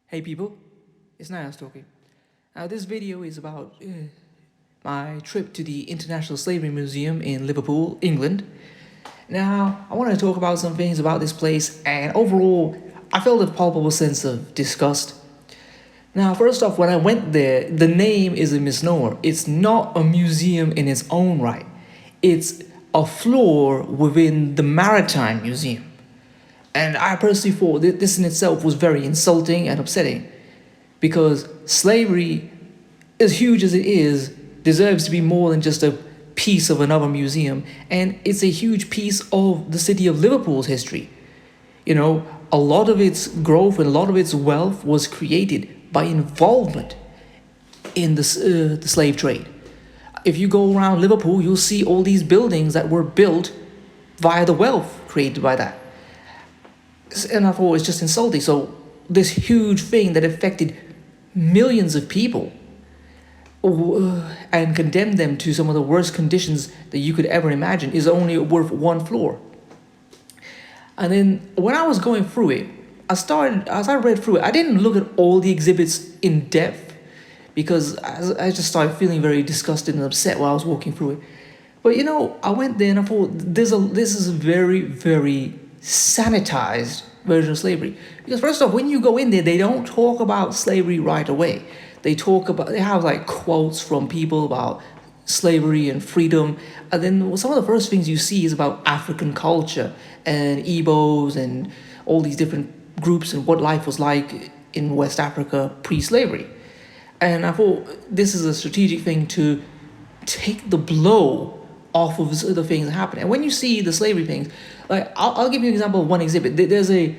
Hey people, it's Niles talking. Now this video is about my trip to the International Slavery Museum in Liverpool, England. Now, I want to talk about some things about this place, and overall, I felt a palpable sense of disgust. Now, first off, when I went there, the name is a misnomer. It's not a museum in its own right. It's a floor within the Maritime Museum. And I personally thought that this in itself was very insulting and upsetting because slavery, as huge as it is, deserves to be more than just a piece of another museum. And it's a huge piece of the city of Liverpool's history. You know, a lot of its growth and a lot of its wealth was created by involvement in the slave trade. If you go around Liverpool, you'll see all these buildings that were built via the wealth created by that. And I thought it's just insulting. So this huge thing that affected millions of people and condemned them to some of the worst conditions that you could ever imagine is only worth one floor. And then when I was going through it, as I read through it, I didn't look at all the exhibits in depth because I just started feeling very disgusted and upset while I was walking through it. But you know, I went there and I thought this is a very, very sanitized version of slavery. Because first off, when you go in there, they don't talk about slavery right away. They have like quotes from people about slavery and freedom. And then some of the first things you see is about African culture and Igbos and all these different groups and what life was like in West Africa pre-slavery. And I thought this is a strategic thing to take the blow off of the things that happen. And when you see the slavery things, like I'll give you an example of one exhibit. There's a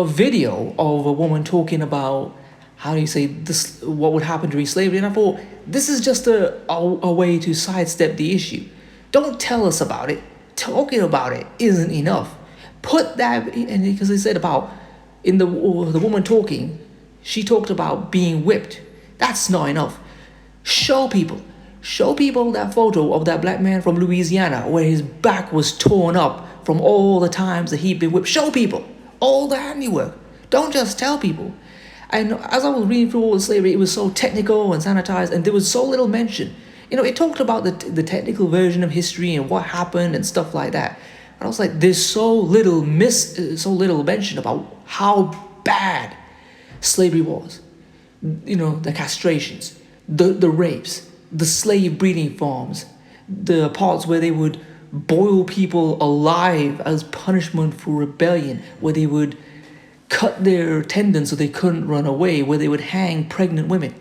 video of a woman talking about how do you say this, what would happen during slavery, and I thought this is just a way to sidestep the issue. Don't tell us about it. Talking about it isn't enough. Put that in, because they said about in the woman talking, she talked about being whipped. That's not enough. Show people that photo of that black man from Louisiana where his back was torn up from all the times that he'd been whipped. Show people all the handiwork. Don't just tell people. And as I was reading through all the slavery, it was so technical and sanitized, and there was so little mention. You know, it talked about the technical version of history and what happened and stuff like that. And I was like, there's so little mention about how bad slavery was. You know, the castrations, the rapes, the slave breeding farms, the parts where they would boil people alive as punishment for rebellion, where they would cut their tendons so they couldn't run away, where they would hang pregnant women.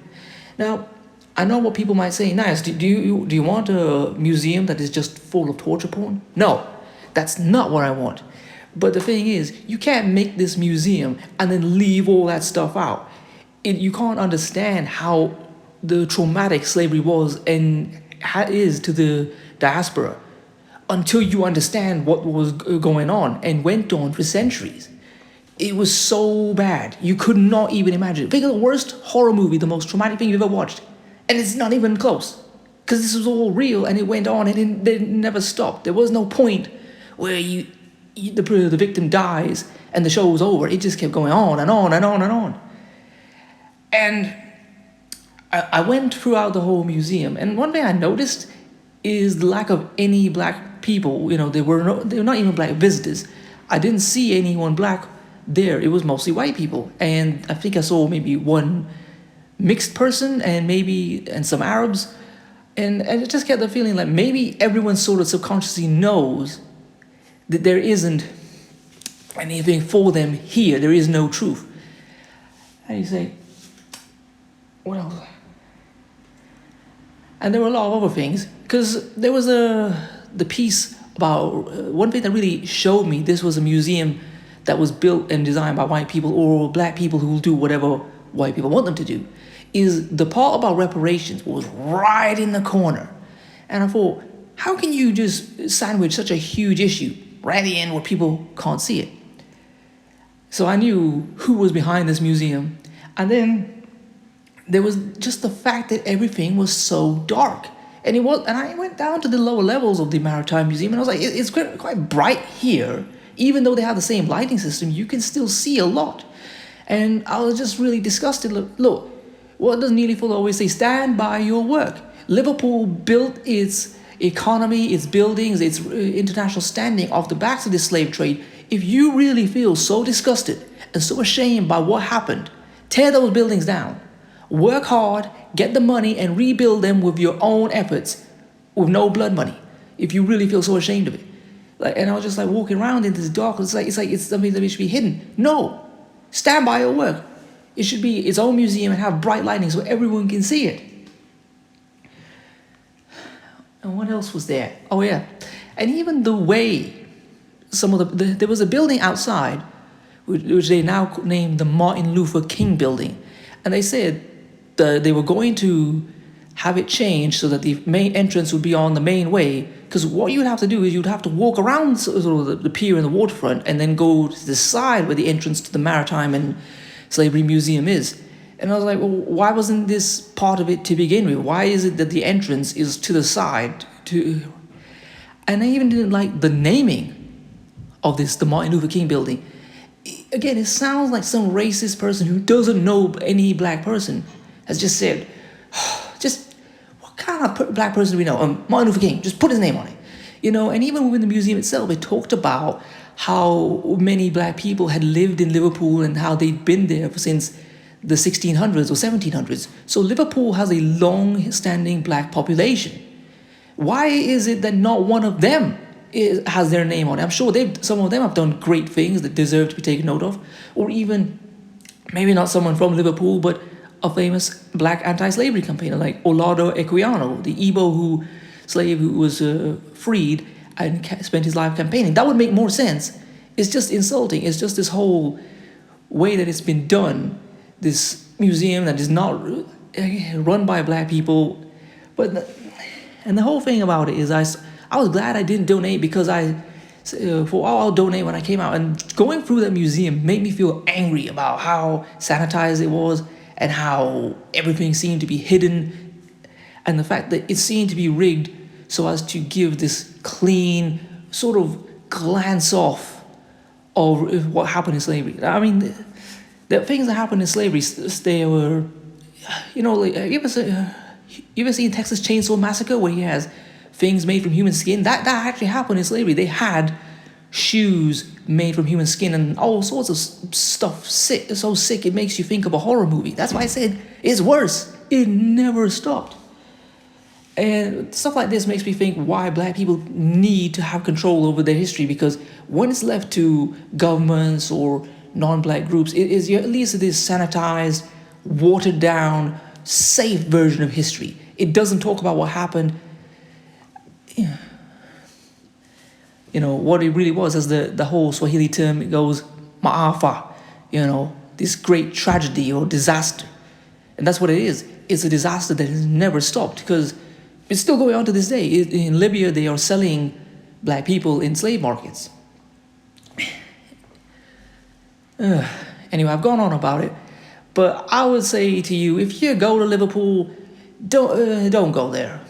Now, I know what people might say, nice, do you want a museum that is just full of torture porn? No, that's not what I want. But the thing is, you can't make this museum and then leave all that stuff out. You can't understand how the traumatic slavery was and is to the diaspora until you understand what was going on and went on for centuries. It was so bad. You could not even imagine. Think of the worst horror movie, the most traumatic thing you've ever watched. And it's not even close. Because this was all real and it went on and it never stopped. There was no point where the victim dies and the show was over. It just kept going on and on and on and on. And I went throughout the whole museum, and one thing I noticed is the lack of any black people. You know, they were not even black visitors. I didn't see anyone black there. It was mostly white people, and I think I saw maybe one mixed person and some Arabs, and I just get the feeling like maybe everyone sort of subconsciously knows that there isn't anything for them here. There is no truth. How do you say? What else? And there were a lot of other things, because there was the piece about one thing that really showed me this was a museum that was built and designed by white people or black people who will do whatever white people want them to do, is the part about reparations was right in the corner. And I thought, how can you just sandwich such a huge issue right at the end where people can't see it? So I knew who was behind this museum. And then there was just the fact that everything was so dark. And I went down to the lower levels of the Maritime Museum, and I was like, it's quite bright here. Even though they have the same lighting system, you can still see a lot. And I was just really disgusted. Look, what does Neely Fuller always say? Stand by your work. Liverpool built its economy, its buildings, its international standing off the backs of the slave trade. If you really feel so disgusted and so ashamed by what happened, tear those buildings down. Work hard, get the money, and rebuild them with your own efforts, with no blood money. If you really feel so ashamed of it, and I was just like walking around in this dark. It's like it's something that should be hidden. No, stand by your work. It should be its own museum and have bright lighting so everyone can see it. And what else was there? Oh yeah, and even the way some of there was a building outside, which they now named the Martin Luther King Building, and they said they were going to have it changed so that the main entrance would be on the main way. Because what you'd have to do is you'd have to walk around sort of the pier and the waterfront and then go to the side where the entrance to the Maritime and Slavery Museum is. And I was like, well, why wasn't this part of it to begin with? Why is it that the entrance is to the side? And I even didn't like the naming of the Martin Luther King Building. Again, it sounds like some racist person who doesn't know any black person has just said, just what kind of black person do we know? Martin Luther King, just put his name on it. And even within the museum itself, it talked about how many black people had lived in Liverpool and how they'd been there since the 1600s or 1700s. So Liverpool has a long-standing black population. Why is it that not one of them has their name on it? I'm sure some of them have done great things that deserve to be taken note of, or even maybe not someone from Liverpool, but a famous black anti-slavery campaigner like Olaudah Equiano, the Igbo slave who was freed and spent his life campaigning. That would make more sense. It's just insulting. It's just this whole way that it's been done. This museum that is not run by black people, and the whole thing about it is I was glad I didn't donate because I'll donate when I came out, and going through that museum made me feel angry about how sanitized it was and how everything seemed to be hidden, and the fact that it seemed to be rigged so as to give this clean sort of glance off of what happened in slavery. I mean, the things that happened in slavery, they were, like, you ever seen Texas Chainsaw Massacre where he has things made from human skin? That actually happened in slavery. They had shoes made from human skin and all sorts of stuff. So sick it makes you think of a horror movie. That's why I said it's worse. It never stopped. And stuff like this makes me think why black people need to have control over their history, because when it's left to governments or non-black groups, it is at least this sanitized, watered down, safe version of history. It doesn't talk about what happened, what it really was, as the whole Swahili term, it goes, maafa, this great tragedy or disaster. And that's what it is. It's a disaster that has never stopped, because it's still going on to this day. In Libya, they are selling black people in slave markets. Anyway, I've gone on about it, but I would say to you, if you go to Liverpool, don't go there,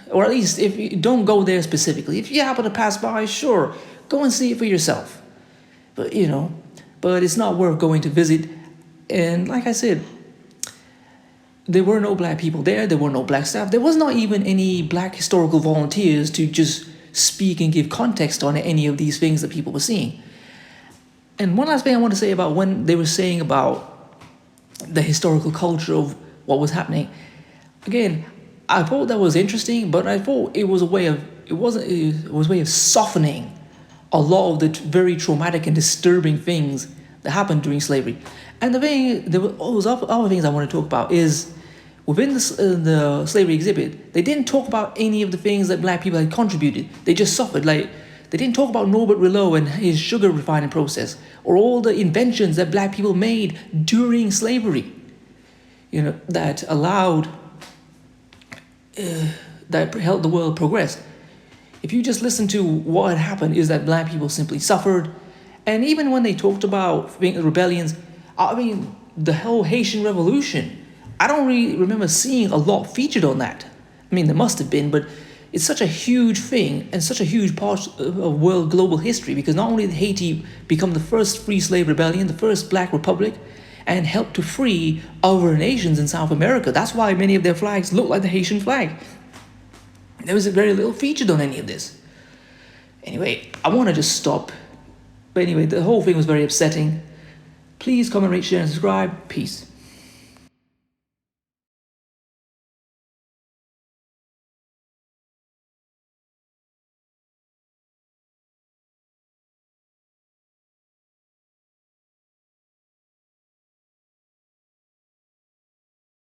or at least if you don't go there specifically. If you happen to pass by, sure, go and see it for yourself. But it's not worth going to visit. And like I said, there were no black people there. There were no black staff. There was not even any black historical volunteers to just speak and give context on any of these things that people were seeing. And one last thing I want to say about when they were saying about the historical culture of what was happening. Again, I thought that was interesting, but I thought it was a way of softening a lot of the very traumatic and disturbing things that happened during slavery. And there was other things I want to talk about is within the slavery exhibit, they didn't talk about any of the things that black people had contributed. They just suffered. Like, they didn't talk about Norbert Rillau and his sugar refining process, or all the inventions that black people made during slavery, that allowed, that helped the world progress. If you just listen to what had happened, is that black people simply suffered. And even when they talked about rebellions, the whole Haitian Revolution, I don't really remember seeing a lot featured on that. There must have been, but it's such a huge thing and such a huge part of global history, because not only did Haiti become the first free slave rebellion, the first black republic, and helped to free other nations in South America. That's why many of their flags look like the Haitian flag. There was very little featured on any of this. Anyway, I want to just stop. But anyway, the whole thing was very upsetting. Please comment, rate, share, and subscribe. Peace.